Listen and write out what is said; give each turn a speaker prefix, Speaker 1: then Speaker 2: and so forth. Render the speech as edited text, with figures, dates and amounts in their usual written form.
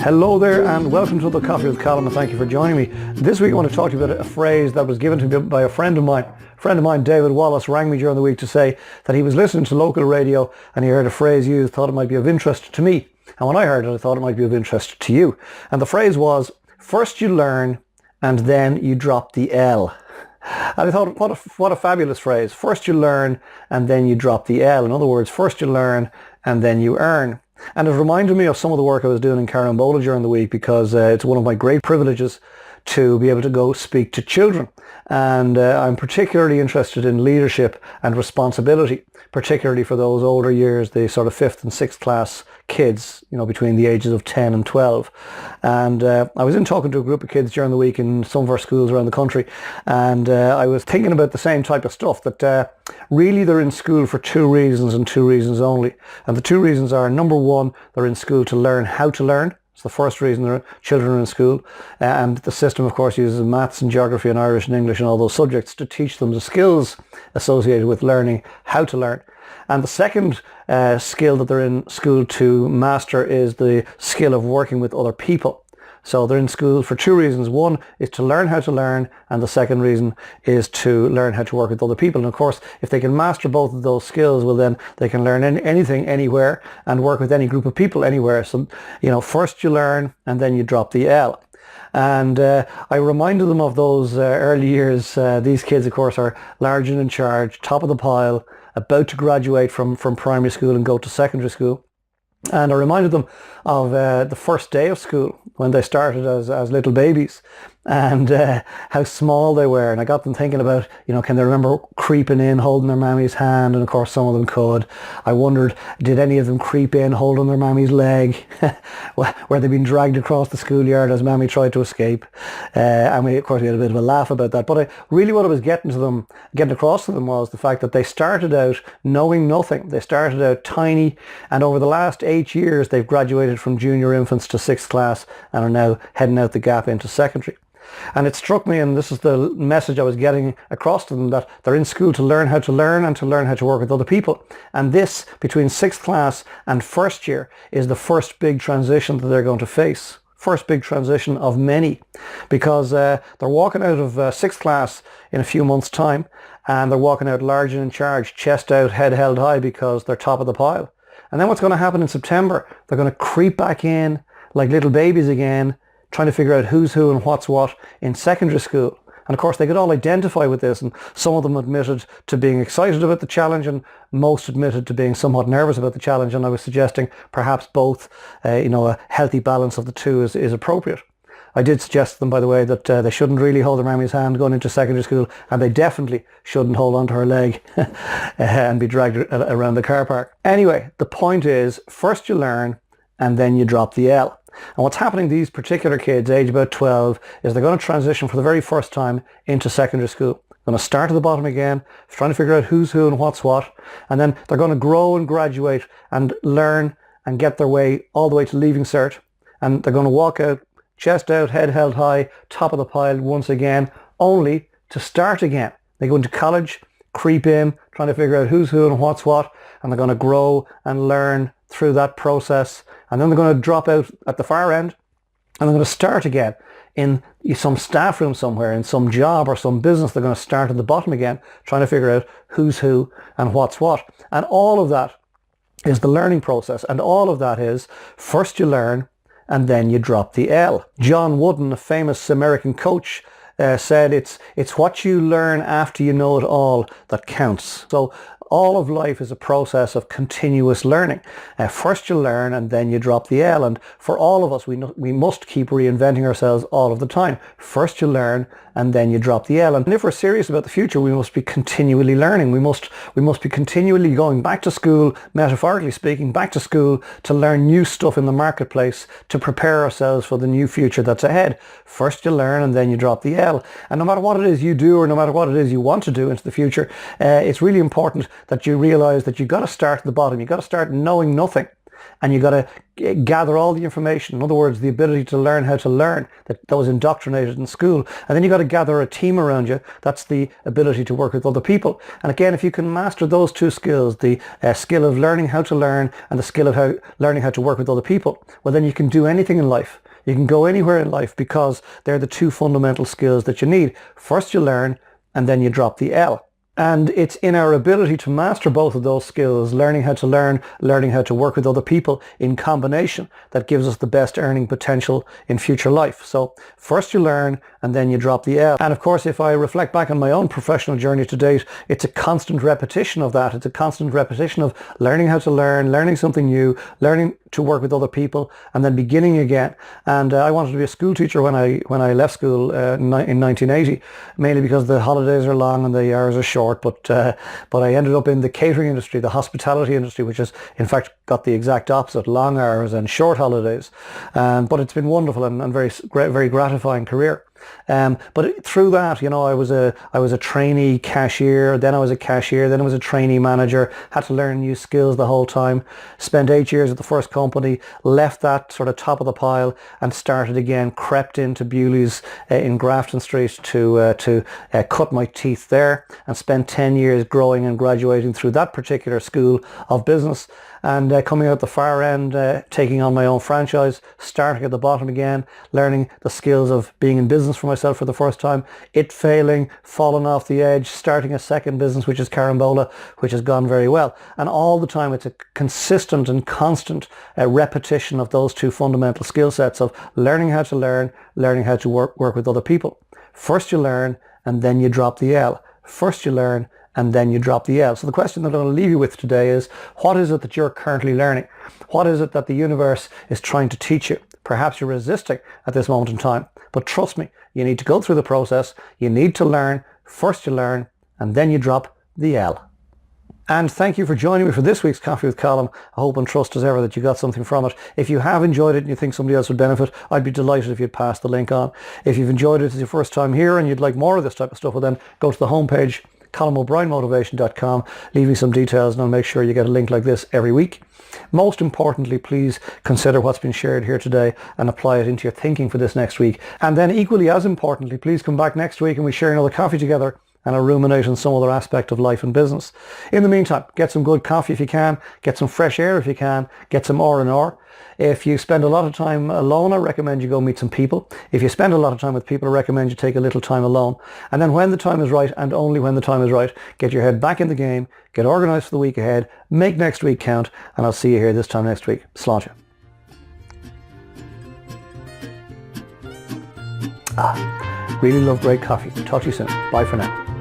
Speaker 1: Hello there and welcome to the Coffee with Colm, and thank you for joining me. This week I want to talk to you about a phrase that was given to me by a friend of mine. A friend of mine, David Wallace, rang me during the week to say that he was listening to local radio and he heard a phrase used, thought it might be of interest to me. And when I heard it, I thought it might be of interest to you. And the phrase was, first you learn and then you drop the L. And I thought, what a fabulous phrase. First you learn and then you drop the L. In other words, first you learn and then you earn. And it reminded me of some of the work I was doing in Carambola during the week, because it's one of my great privileges to be able to go speak to children. And I'm particularly interested in leadership and responsibility, particularly for those older years, the sort of 5th and 6th class kids, you know, between the ages of 10 and 12. And I was in talking to a group of kids during the week in some of our schools around the country, and I was thinking about the same type of stuff, that really they're in school for two reasons and two reasons only. And the two reasons are, number one, they're in school to learn how to learn. It's the first reason their children are in school, and the system of course uses maths and geography and Irish and English and all those subjects to teach them the skills associated with learning how to learn. And the second skill that they're in school to master is the skill of working with other people. So they're in school for two reasons. One is to learn how to learn, and the second reason is to learn how to work with other people. And of course, if they can master both of those skills, well then they can learn anything, anywhere, and work with any group of people anywhere. So, you know, first you learn and then you drop the L. And I reminded them of those early years. These kids, of course, are large and in charge, top of the pile, about to graduate from primary school and go to secondary school. And I reminded them of the first day of school when they started as little babies, and how small they were. And I got them thinking about, you know, can they remember creeping in, holding their mammy's hand? And of course some of them could. I wondered, did any of them creep in holding their mammy's leg? Were they being dragged across the schoolyard as mammy tried to escape? And of course we had a bit of a laugh about that. But really what I was getting across to them was the fact that they started out knowing nothing. They started out tiny, and over the last 8 years they've graduated from junior infants to 6th class and are now heading out the gap into secondary. And it struck me, and this is the message I was getting across to them, that they're in school to learn how to learn and to learn how to work with other people. And this, between 6th class and first year, is the first big transition that they're going to face. First big transition of many, because they're walking out of 6th class in a few months' time, and they're walking out large and in charge, chest out, head held high, because they're top of the pile. And then what's going to happen in September? They're going to creep back in like little babies again, trying to figure out who's who and what's what in secondary school. And of course they could all identify with this, and some of them admitted to being excited about the challenge, and most admitted to being somewhat nervous about the challenge. And I was suggesting perhaps both, a healthy balance of the two is appropriate. I did suggest to them, by the way, that they shouldn't really hold their mammy's hand going into secondary school, and they definitely shouldn't hold onto her leg and be dragged around the car park. Anyway, the point is, first you learn and then you drop the L. And what's happening to these particular kids, age about 12, is they're going to transition for the very first time into secondary school. They're going to start at the bottom again, trying to figure out who's who and what's what, and then they're going to grow and graduate and learn and get their way all the way to leaving cert. And they're going to walk out, chest out, head held high, top of the pile once again, only to start again. They go into college, creep in, trying to figure out who's who and what's what, and they're going to grow and learn through that process. And then they're going to drop out at the far end, and they're going to start again in some staff room somewhere, in some job or some business. They're going to start at the bottom again, trying to figure out who's who and what's what. And all of that is the learning process. And all of that is, first you learn and then you drop the L. John Wooden, a famous American coach, said it's what you learn after you know it all that counts. So all of life is a process of continuous learning. First you learn and then you drop the L. And for all of us, we must keep reinventing ourselves all of the time. First you learn and then you drop the L. And if we're serious about the future, we must be continually learning. We must be continually going back to school, metaphorically speaking, back to school to learn new stuff in the marketplace, to prepare ourselves for the new future that's ahead. First you learn and then you drop the L. And no matter what it is you do, or no matter what it is you want to do into the future, it's really important that you realize that you've got to start at the bottom. You've got to start knowing nothing. and you got to gather all the information. In other words, the ability to learn how to learn that was indoctrinated in school. And then you got to gather a team around you. That's the ability to work with other people. And again, if you can master those two skills, the skill of learning how to learn and the skill of learning how to work with other people, well, then you can do anything in life. You can go anywhere in life because they're the two fundamental skills that you need. First you learn, and then you drop the L. And it's in our ability to master both of those skills, learning how to learn, learning how to work with other people in combination, that gives us the best earning potential in future life. So first you learn, and then you drop the L. And of course, if I reflect back on my own professional journey to date, it's a constant repetition of that. It's a constant repetition of learning how to learn, learning something new, learning to work with other people, and then beginning again. And I wanted to be a school teacher when I left school in 1980, mainly because the holidays are long and the hours are short. But I ended up in the catering industry, the hospitality industry, which has in fact got the exact opposite: long hours and short holidays. But it's been wonderful and very gratifying career. But through that, I was a trainee cashier, then I was a cashier, then I was a trainee manager, had to learn new skills the whole time, spent 8 years at the first company, left that sort of top of the pile and started again, crept into Bewley's in Grafton Street to cut my teeth there, and spent 10 years growing and graduating through that particular school of business. And coming out the far end, taking on my own franchise, starting at the bottom again, learning the skills of being in business for myself for the first time, it failing, falling off the edge, starting a second business, which is Carambola, which has gone very well. And all the time it's a consistent and constant repetition of those two fundamental skill sets of learning how to learn, learning how to work with other people. First you learn, and then you drop the L. First you learn, and then you drop the L. So the question that I'm going to leave you with today is, what is it that you're currently learning? What is it that the universe is trying to teach you? Perhaps you're resisting at this moment in time, but trust me, you need to go through the process. You need to learn. First you learn, and then you drop the L. And thank you for joining me for this week's Coffee with Colm. I hope and trust as ever that you got something from it. If you have enjoyed it and you think somebody else would benefit, I'd be delighted if you'd pass the link on. If you've enjoyed it as your first time here and you'd like more of this type of stuff, well then go to the homepage, ColmO'BrienMotivation.com, leave me some details and I'll make sure you get a link like this every week. Most importantly, please consider what's been shared here today and apply it into your thinking for this next week. And then equally as importantly, please come back next week and we share another coffee together and I'll ruminate on some other aspect of life and business. In the meantime, get some good coffee if you can, get some fresh air if you can, get some R&R. If you spend a lot of time alone, I recommend you go meet some people. If you spend a lot of time with people, I recommend you take a little time alone. And then when the time is right, and only when the time is right, get your head back in the game, get organised for the week ahead, make next week count, and I'll see you here this time next week. Slán you. Really love great coffee. Talk to you soon. Bye for now.